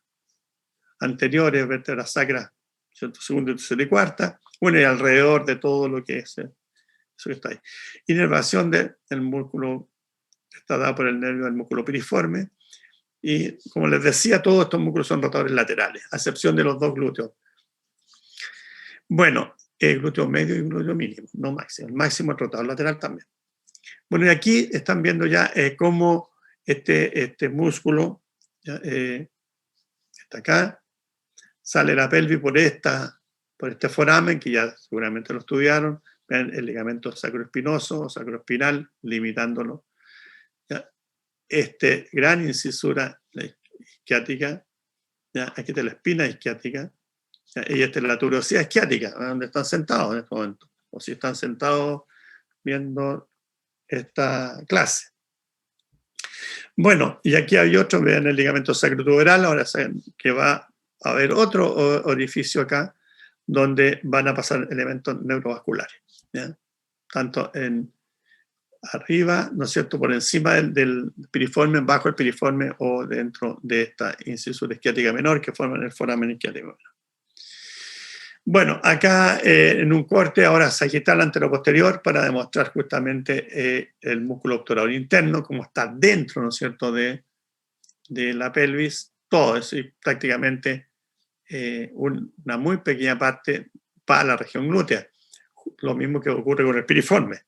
anteriores, vértebras sacras, segunda, tercera y cuarta, bueno, y alrededor de todo lo que es eso que está ahí. Inervación del músculo está dada por el nervio del músculo piriforme, y como les decía, todos estos músculos son rotadores laterales, a excepción de los dos glúteos. Bueno, glúteo medio y glúteo mínimo, no máximo. El máximo es rotador lateral también. Bueno, y aquí están viendo ya cómo este músculo está acá, sale la pelvis por este foramen, que ya seguramente lo estudiaron, ven el ligamento sacroespinoso o sacroespinal, limitándolo. ¿Ya? Gran incisura isquiática, ¿ya? Aquí está la espina isquiática, ¿ya? Y esta es la tuberosidad isquiática, donde están sentados en este momento, o si están sentados viendo esta clase. Bueno, y aquí hay otro, vean el ligamento sacrotuberal, ahora saben que va a haber otro orificio acá, donde van a pasar elementos neurovasculares, ¿ya? Tanto arriba, ¿no es cierto?, por encima del piriforme, bajo el piriforme o dentro de esta incisura isquiática menor que forman el foramen isquiático menor. Bueno, acá en un corte ahora sagital anteroposterior para demostrar justamente el músculo obturador interno, como está dentro, ¿no es cierto?, de la pelvis, todo eso, y prácticamente una muy pequeña parte para la región glútea. Lo mismo que ocurre con el piriforme.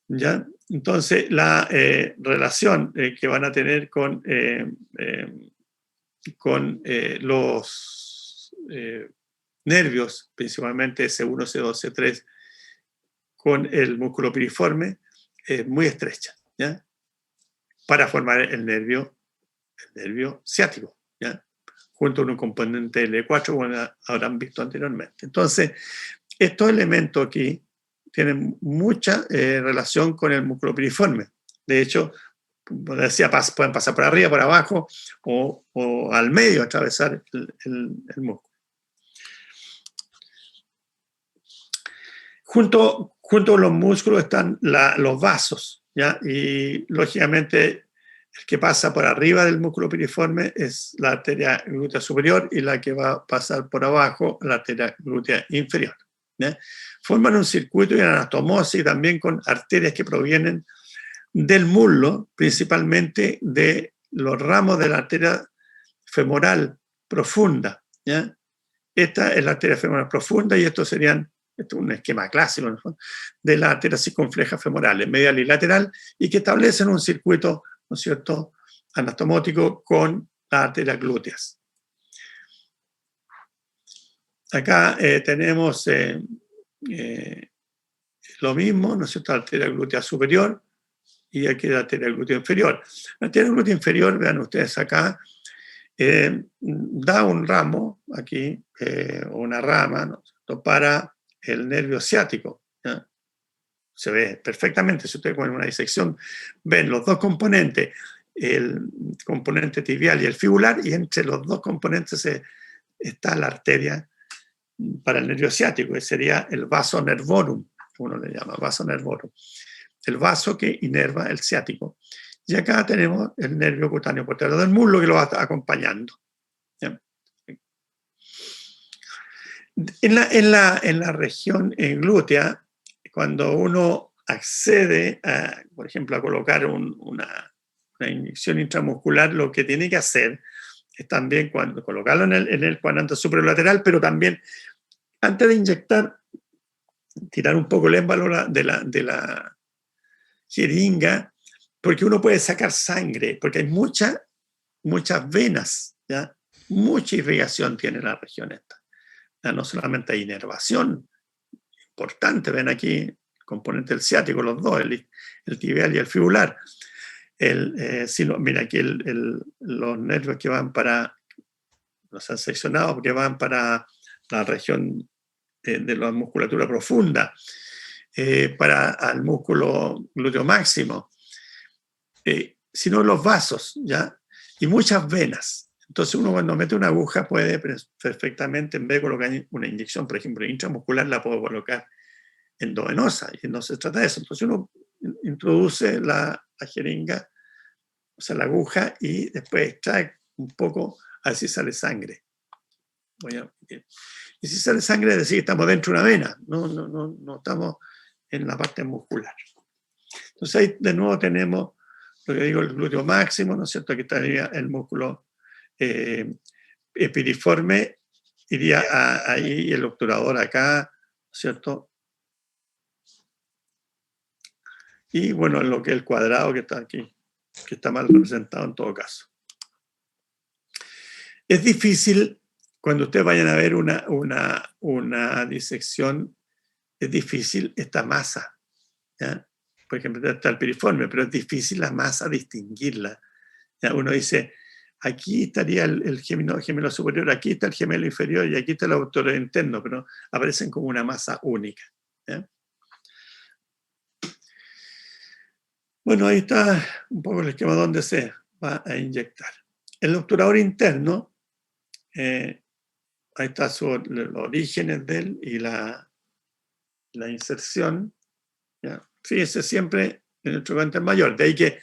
¿Ya? Entonces, la relación que van a tener con los nervios, principalmente C1, C2, C3, con el músculo piriforme, es muy estrecha, ¿ya? Para formar el nervio ciático, ¿ya? Junto con un componente L4, como habrán visto anteriormente. Entonces, estos elementos aquí tienen mucha relación con el músculo piriforme. De hecho, como decía, pueden pasar por arriba, por abajo, o al medio, atravesar el músculo. Junto con los músculos están los vasos, ¿ya? Y lógicamente el que pasa por arriba del músculo piriforme es la arteria glútea superior, y la que va a pasar por abajo, la arteria glútea inferior, ¿ya? Forman un circuito y una anastomosis también con arterias que provienen del muslo, principalmente de los ramos de la arteria femoral profunda, ¿ya? Esta es la arteria femoral profunda, y esto es un esquema clásico, ¿no?, de las arterias circunflejas femorales, medial y lateral, y que establecen un circuito, ¿no es cierto?, anastomótico con las arterias glúteas. Acá tenemos lo mismo, ¿no es cierto? La arteria glútea superior y aquí la arteria glútea inferior. La arteria glútea inferior, vean ustedes acá, da un ramo aquí, una rama, ¿no es cierto?, para el nervio ciático, ¿ya? Se ve perfectamente, si ustedes con una disección ven los dos componentes, el componente tibial y el fibular, y entre los dos componentes está la arteria para el nervio ciático, que sería el vaso nervorum, uno le llama vaso nervorum, el vaso que inerva el ciático. Y acá tenemos el nervio cutáneo posterior del muslo que lo va acompañando. ¿Ya? En la región glútea, cuando uno accede, por ejemplo, a colocar una inyección intramuscular, lo que tiene que hacer es también colocarlo en el cuadrante superolateral, pero también antes de inyectar, tirar un poco el émbalo de la jeringa, porque uno puede sacar sangre, porque hay muchas venas, ¿ya? Mucha irrigación tiene la región esta. ¿Ya? No solamente hay inervación importante, ven aquí el componente del ciático, los dos, el tibial y el fibular. Mira aquí los nervios que van para, los han seccionado porque van para la región de la musculatura profunda, para el músculo glúteo máximo, sino los vasos, ¿ya? Y muchas venas. Entonces uno cuando mete una aguja puede perfectamente, en vez de colocar una inyección, por ejemplo, intramuscular, la puedo colocar endovenosa, y no se trata de eso. Entonces uno introduce la jeringa, o sea, la aguja, y después extrae un poco, a ver si sale sangre. Y si sale sangre, es decir, estamos dentro de una vena, no estamos en la parte muscular. Entonces ahí de nuevo tenemos lo que digo, el glúteo máximo, ¿no es cierto? Aquí estaría el músculo epiriforme, iría ahí el obturador acá, ¿no es cierto? Y bueno, lo que es el cuadrado que está aquí, que está mal representado en todo caso. Es difícil, cuando ustedes vayan a ver una disección, es difícil esta masa, ¿ya? Por ejemplo, está el piriforme, pero es difícil la masa distinguirla. ¿Ya? Uno dice, aquí estaría el gemelo superior, aquí está el gemelo inferior y aquí está el obturador interno, pero aparecen como una masa única. ¿Ya? Bueno, ahí está un poco el esquema donde se va a inyectar. El obturador interno, ahí está los orígenes de él y la inserción. ¿Ya? Fíjense siempre en el trocánter mayor, de ahí que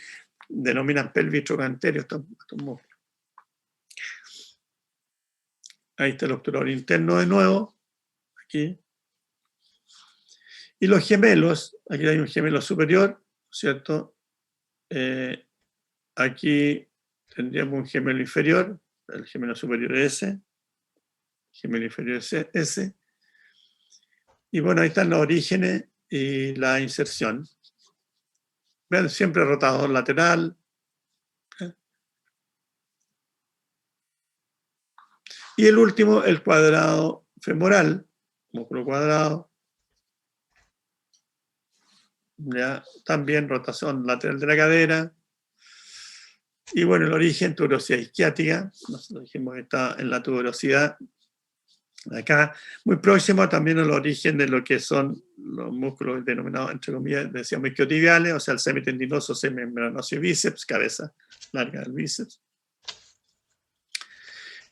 denominan pelvis trocanterio estos músculos. Ahí está el obturador interno de nuevo, aquí. Y los gemelos, aquí hay un gemelo superior, ¿cierto? Aquí tendríamos un gemelo inferior, el gemelo superior es ese, gemelo inferior es ese. Y bueno, ahí están los orígenes y la inserción. Vean, siempre rotador lateral. Y el último, el cuadrado femoral, músculo cuadrado. Ya, también rotación lateral de la cadera. Y bueno, el origen, tuberosidad isquiática. Nosotros dijimos que está en la tuberosidad. Acá, muy próximo también al origen de lo que son los músculos denominados, entre comillas, decíamos isquiotibiales, o sea, el semitendinoso, semimembranoso y bíceps, cabeza larga del bíceps.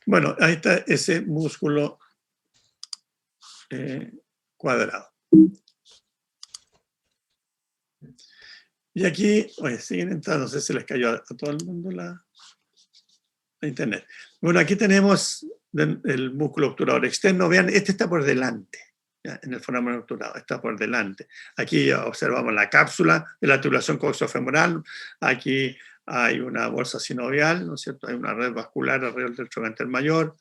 Bueno, ahí está ese músculo cuadrado. Y aquí, oye, siguen entrando, no sé si les cayó a todo el mundo la internet. Bueno, aquí tenemos el músculo obturador externo. Vean, este está por delante, ¿ya? En el foramen obturado, está por delante. Aquí observamos la cápsula de la articulación coxofemoral. Aquí hay una bolsa sinovial, ¿no es cierto? Hay una red vascular alrededor del trocánter mayor.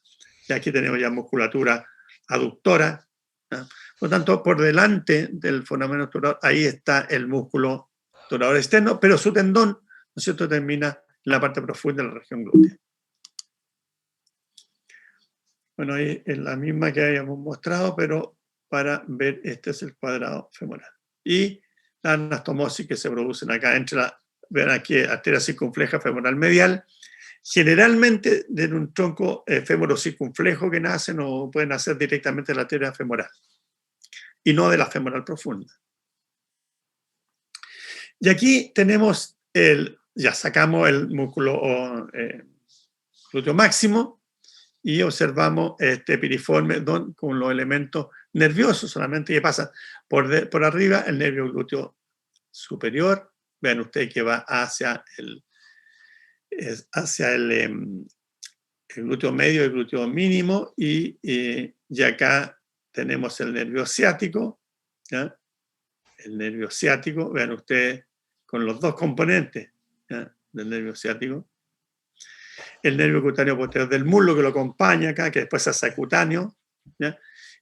Y aquí tenemos ya musculatura aductora, ¿ya? Por lo tanto, por delante del foramen obturador, ahí está el músculo obturador externo, pero su tendón, ¿no es cierto?, termina en la parte profunda de la región glútea. Bueno, ahí es la misma que habíamos mostrado, pero para ver, este es el cuadrado femoral. Y la anastomosis que se producen acá entre ven aquí, arteria circunfleja femoral medial, generalmente de un tronco femorocircunflejo que nacen o pueden nacer directamente de la arteria femoral y no de la femoral profunda. Y aquí tenemos ya sacamos el músculo glúteo máximo y observamos este piriforme con los elementos nerviosos solamente que pasa por arriba el nervio glúteo superior. Vean ustedes que va hacia el glúteo medio y el glúteo mínimo y acá tenemos el nervio ciático, ¿ya? El nervio ciático, vean ustedes con los dos componentes, ¿ya? Del nervio ciático. El nervio cutáneo posterior del muslo que lo acompaña acá, que después se hace cutáneo, ¿ya?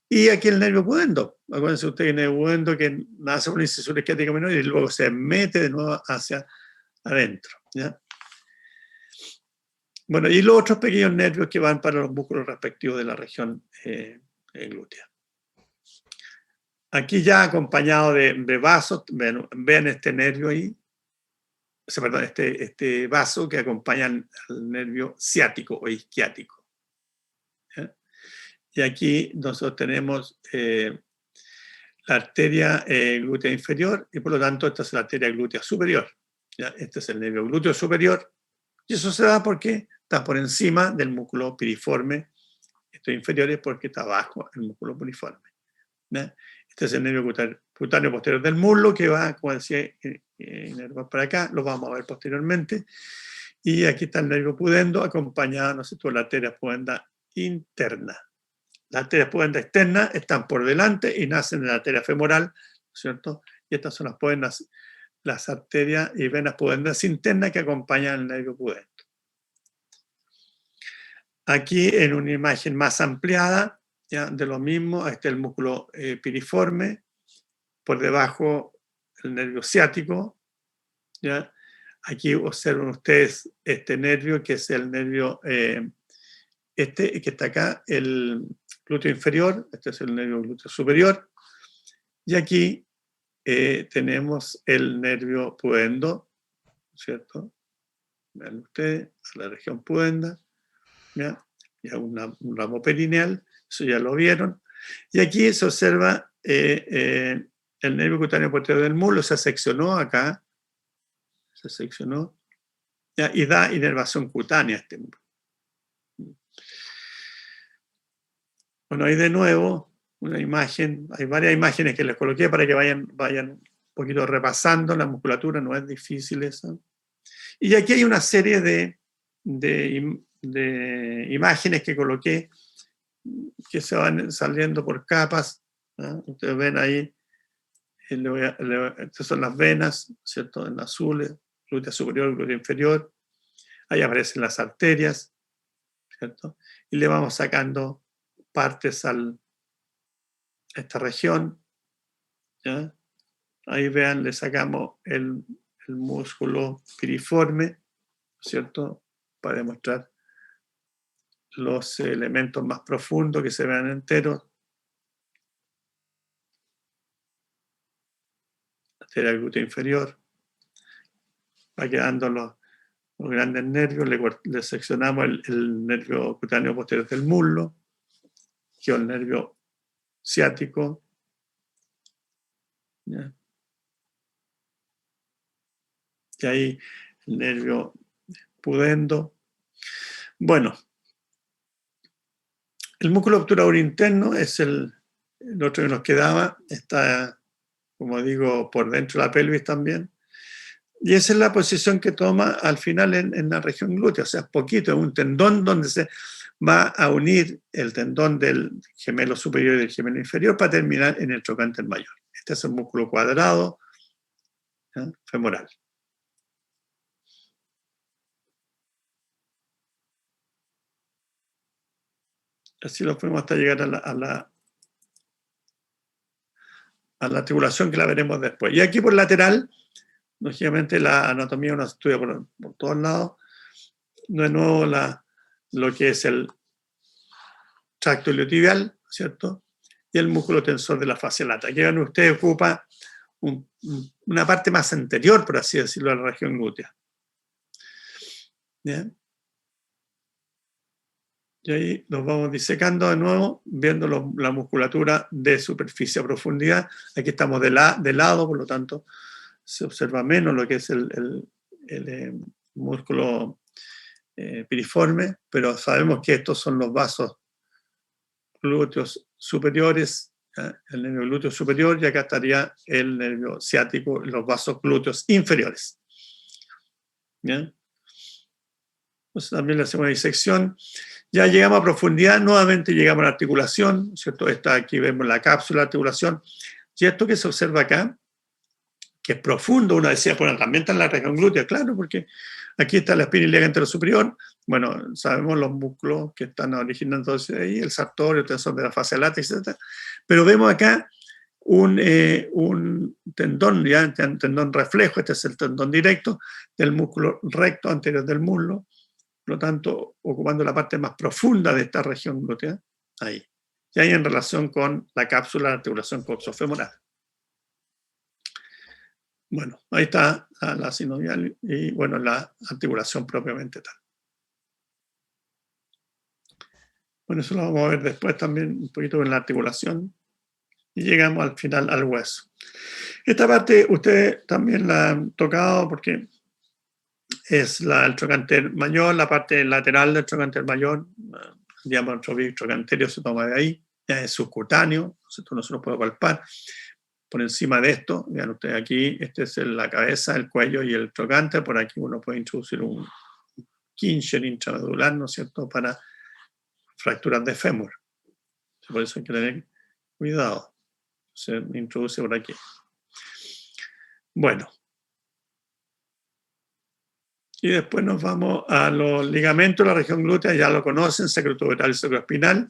Y aquí el nervio pudendo. Acuérdense ustedes que el nervio pudendo que nace por una incisura isquiática menor y luego se mete de nuevo hacia adentro, ¿ya? Bueno, y los otros pequeños nervios que van para los músculos respectivos de la región glútea. Aquí ya acompañado de vasos, ven este nervio ahí, perdón, este vaso que acompaña al nervio ciático o isquiático. ¿Ya? Y aquí nosotros tenemos la arteria glútea inferior y por lo tanto esta es la arteria glútea superior. ¿Ya? Este es el nervio glúteo superior y eso se da porque está por encima del músculo piriforme. Estos inferiores porque está abajo el músculo piriforme. ¿Ya? Este es el nervio cutáneo posterior del muslo que va, como decía, para acá, lo vamos a ver posteriormente. Y aquí está el nervio pudendo acompañado, ¿no sé, por la arteria pudenda interna. Las arterias pudendas externas están por delante y nacen en la arteria femoral, ¿no es cierto? Y estas son las arterias y venas pudendas internas que acompañan el nervio pudendo. Aquí en una imagen más ampliada, ¿ya? De lo mismo, este es el músculo piriforme, por debajo el nervio ciático, ¿ya? Aquí observan ustedes este nervio que es el nervio, que está acá, el glúteo inferior, este es el nervio glúteo superior, y aquí tenemos el nervio pudendo, ¿cierto? Vean ustedes, la región pudenda, ¿ya? Ya un ramo perineal, eso ya lo vieron, y aquí se observa el nervio cutáneo posterior del muslo, se seccionó acá, se seccionó, ¿ya? Y da inervación cutánea a este muslo. Bueno, ahí de nuevo, una imagen, hay varias imágenes que les coloqué para que vayan un poquito repasando la musculatura, no es difícil eso. Y aquí hay una serie de imágenes que coloqué que se van saliendo por capas, ¿no? Ustedes ven ahí, estas son las venas, ¿cierto? En azules, glútea superior, glútea inferior, ahí aparecen las arterias, ¿cierto? Y le vamos sacando partes a esta región, ¿ya? Ahí vean, le sacamos el músculo piriforme, ¿cierto? Para demostrar los elementos más profundos que se vean enteros. Arteria glútea inferior. Va quedando los grandes nervios, le seccionamos el nervio cutáneo posterior del muslo, que es el nervio ciático. ¿Ya? Y ahí el nervio pudendo. Bueno, el músculo obturador interno es el otro que nos quedaba, está, como digo, por dentro de la pelvis también. Y esa es la posición que toma al final en la región glútea, o sea, es poquito, es un tendón donde se va a unir el tendón del gemelo superior y del gemelo inferior para terminar en el trocánter mayor. Este es el músculo cuadrado, ¿ya? Femoral. Así lo fuimos hasta llegar a la articulación que la veremos después. Y aquí por lateral, lógicamente la anatomía uno estudia por todos lados. De nuevo lo que es el tracto iliotibial, ¿cierto? Y el músculo tensor de la fascia lata. Aquí usted ocupa una parte más anterior, por así decirlo, a la región glútea. ¿Bien? Y ahí los vamos disecando de nuevo, viendo la musculatura de superficie a profundidad. Aquí estamos de lado, por lo tanto, se observa menos lo que es el músculo piriforme, pero sabemos que estos son los vasos glúteos superiores, el nervio glúteo superior, y acá estaría el nervio ciático, los vasos glúteos inferiores. ¿Bien? Entonces también le hacemos una disección. Ya llegamos a profundidad, nuevamente llegamos a la articulación, ¿cierto? Aquí vemos la cápsula de articulación. Y esto que se observa acá, que es profundo, uno decía, bueno, también está en la región glútea, claro, porque aquí está la espina ilíaca anterosuperior, bueno, sabemos los músculos que están originándose ahí, el sartorio, el tensor de la fascia lata, etc. Pero vemos acá un tendón, ya, un tendón reflejo, este es el tendón directo del músculo recto anterior del muslo, por lo tanto, ocupando la parte más profunda de esta región glútea, ahí. Y ahí en relación con la cápsula de articulación coxofemoral. Bueno, ahí está la sinovial y, bueno, la articulación propiamente tal. Bueno, eso lo vamos a ver después también, un poquito en la articulación. Y llegamos al final al hueso. Esta parte ustedes también la han tocado porque es el trocánter mayor, la parte lateral del trocánter mayor, el diámetro trocánterio se toma de ahí, ya es subcutáneo, esto no se lo puede palpar. Por encima de esto, vean ustedes aquí, este es la cabeza, el cuello y el trocánter, por aquí uno puede introducir un quincher intramedular, ¿no es cierto?, para fracturas de fémur. Por eso hay que tener cuidado. Se introduce por aquí. Bueno. Y después nos vamos a los ligamentos de la región glútea, ya lo conocen, sacrotuberal y sacroespinal.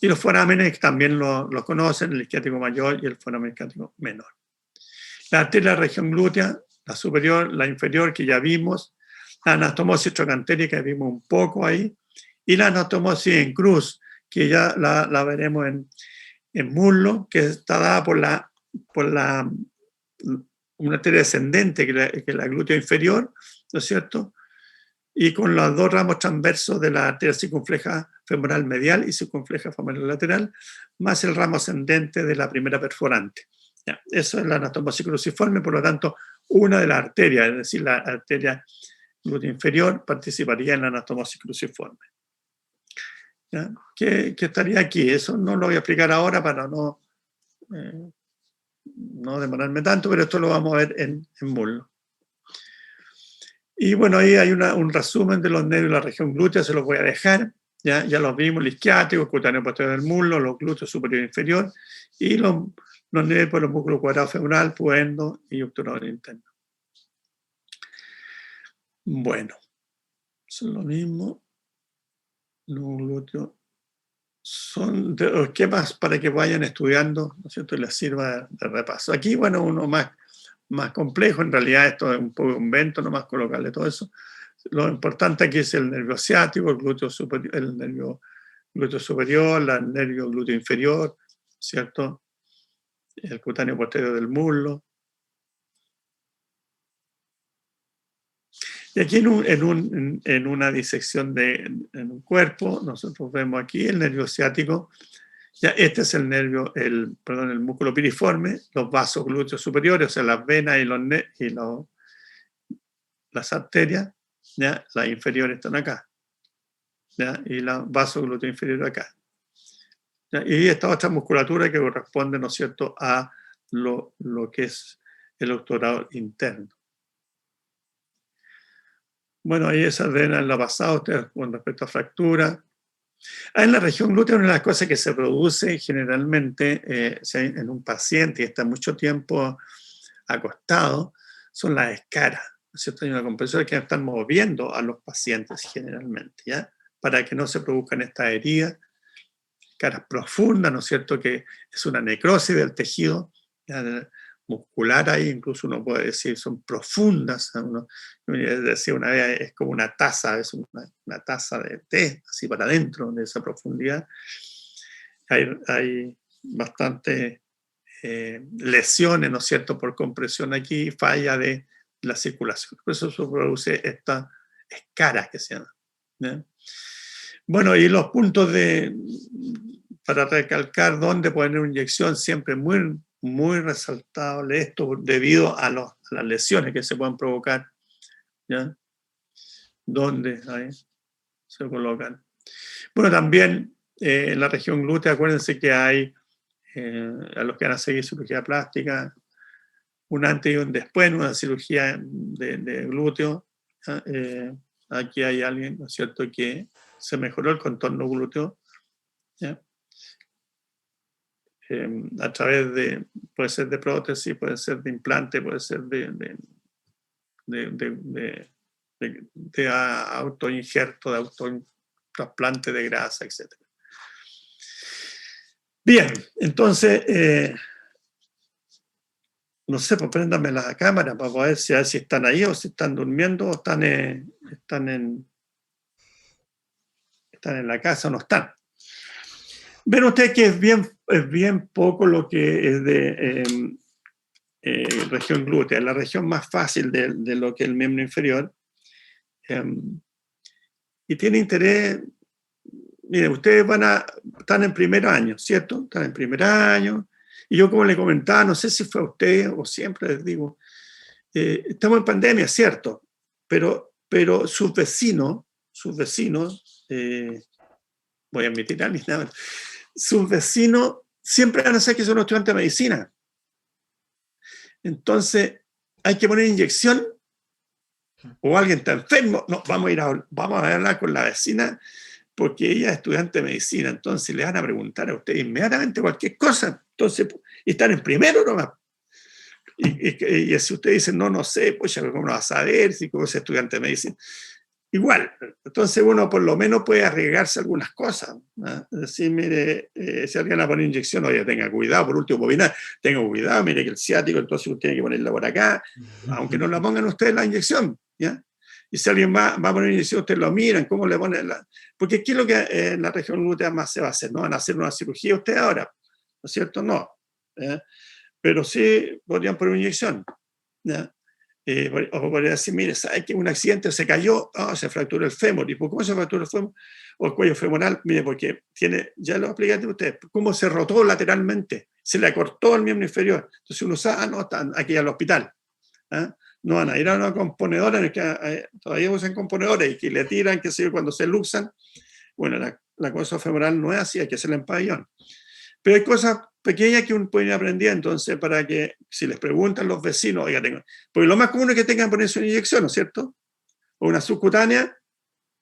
Y los forámenes también los conocen, el isquiático mayor y el foramen isquiático menor. La arteria de la región glútea, la superior, la inferior, que ya vimos, la anastomosis trochanterica, que vimos un poco ahí, y la anastomosis en cruz, que ya la veremos en muslo, que está dada por una arteria descendente, que es la glútea inferior, ¿no es cierto? Y con los dos ramos transversos de la arteria circunfleja femoral medial y circunfleja femoral lateral, más el ramo ascendente de la primera perforante. Ya, eso es la anastomosis cruciforme, por lo tanto, una de las arterias, es decir, la arteria glútea inferior, participaría en la anastomosis cruciforme. ¿Ya? ¿Qué estaría aquí? Eso no lo voy a explicar ahora para no demorarme tanto, pero esto lo vamos a ver en muslo. Y bueno, ahí hay un resumen de los nervios de la región glútea, se los voy a dejar. Ya los vimos, el isquiático, el cutáneo posterior del muslo, los glúteos superior e inferior, y los nervios por los músculos cuadrado femoral, pudendo y obturador interno. Bueno, eso es lo mismo. Los glúteos son de esquemas para que vayan estudiando, ¿no es cierto?, y les sirva de repaso. Aquí, bueno, uno más complejo, en realidad esto es un poco un invento, nomás colocarle todo eso. Lo importante aquí es el nervio ciático, el glúteo superior, el nervio glúteo superior, el nervio glúteo inferior, ¿cierto? El cutáneo posterior del muslo. Y aquí en una disección en un cuerpo, nosotros vemos aquí el nervio ciático. Ya este es el nervio, el músculo piriforme, los vasos glúteos superiores, o sea, las venas y las arterias, ¿ya? Las inferiores están acá, ¿ya? Y los vasos glúteo inferior acá. ¿Ya? Y esta otra musculatura que corresponde, ¿no es cierto?, a lo que es el obturador interno. Bueno, ahí esa vena en la pasada, ustedes con respecto a fractura. En la región glútea, una de las cosas que se produce generalmente en un paciente y está mucho tiempo acostado son las escaras, ¿no es cierto? Hay una compresión que están moviendo a los pacientes generalmente, ¿ya? Para que no se produzcan estas heridas, escaras profundas, ¿no es cierto? Que es una necrosis del tejido, ¿ya?, muscular ahí, incluso uno puede decir, son profundas. Uno decía una vez, es como una taza, es una taza de té, así para adentro de esa profundidad. hay bastantes lesiones, ¿no es cierto?, por compresión aquí, falla de la circulación. Por eso se produce esta escara que se llama, ¿ya? Bueno, y los puntos para recalcar dónde poner una inyección, siempre muy, muy resaltable esto debido a las lesiones que se pueden provocar, ¿ya? ¿Dónde ahí se colocan? Bueno, también en la región glútea, acuérdense que hay, a los que van a seguir cirugía plástica, un antes y un después en una cirugía de glúteo. Aquí hay alguien, ¿no es cierto?, que se mejoró el contorno glúteo, ¿ya? A través puede ser de prótesis, puede ser de implante, puede ser de autoinjerto, de autotrasplante de grasa, etc. Bien, entonces, no sé, pues préndame la cámara para poder ver si están ahí o si están durmiendo o están en la casa o no están. Ven ustedes que es bien poco lo que es de región glútea, la región más fácil de lo que es el miembro inferior. Y tiene interés. Miren, ustedes están en primer año, ¿cierto? Están en primer año. Y yo, como le comentaba, no sé si fue a usted o siempre les digo, estamos en pandemia, ¿cierto? Pero sus vecinos, voy a admitir a mí nada más, sus vecinos siempre van a saber que son estudiantes de medicina. Entonces, hay que poner inyección o alguien está enfermo. No, vamos a hablar con la vecina porque ella es estudiante de medicina. Entonces, le van a preguntar a usted inmediatamente cualquier cosa. Entonces, y están en primero nomás. Y si usted dice, no sé, pues ya cómo no va a saber si es estudiante de medicina. Igual, entonces uno por lo menos puede arriesgarse a algunas cosas, ¿no? Es decir, mire, si alguien va a poner inyección, oye, tenga cuidado, por último, bobinar, tenga cuidado, mire que el ciático, entonces usted tiene que ponerla por acá, aunque no la pongan ustedes la inyección, ¿ya? Y si alguien va a poner inyección, ustedes lo miran, cómo le ponen porque aquí es lo que en la región glútea más se va a hacer, no van a hacer una cirugía ustedes ahora, ¿no es cierto? No, ¿ya? Pero sí podrían poner una inyección, ¿ya? O podría decir, mire, ¿sabe que un accidente se cayó? Se fracturó el fémur. ¿Y por cómo se fracturó el fémur? O el cuello femoral, mire, porque ya lo explicaste usted, cómo se rotó lateralmente, se le acortó el miembro inferior. Entonces uno sabe, no, están aquí al hospital. ¿Ah? No van a ir a una componedora, en el que todavía usan componedores y que le tiran, que sé yo, cuando se luxan. Bueno, la cosa femoral no es así, hay que hacerla en pabellón. Pero hay cosas pequeñas que uno puede ir aprendiendo, entonces, para que, si les preguntan los vecinos, oiga, porque lo más común es que tengan que ponerse una inyección, ¿no es cierto? O una subcutánea,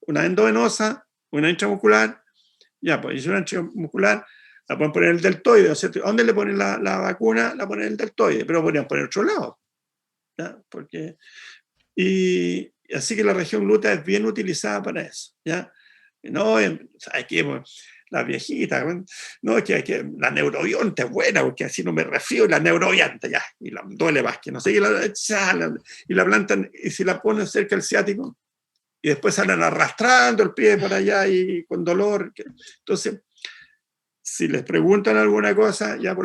una endovenosa, una intramuscular, ya, pues, y una intramuscular, la pueden poner en el deltoide, ¿no es cierto? ¿A dónde le ponen la vacuna? La ponen en el deltoide, pero podrían poner otro lado, ¿ya? Y así que la región glútea es bien utilizada para eso, ¿ya? No, ¿sabes qué? La viejita, no, es que la neurobionta es buena, porque así no me refío, la neurobionta, ya, y la duele más, que no sé, y la plantan, y si la ponen cerca del ciático, y después salen arrastrando el pie por allá y con dolor. Entonces, si les preguntan alguna cosa, ya por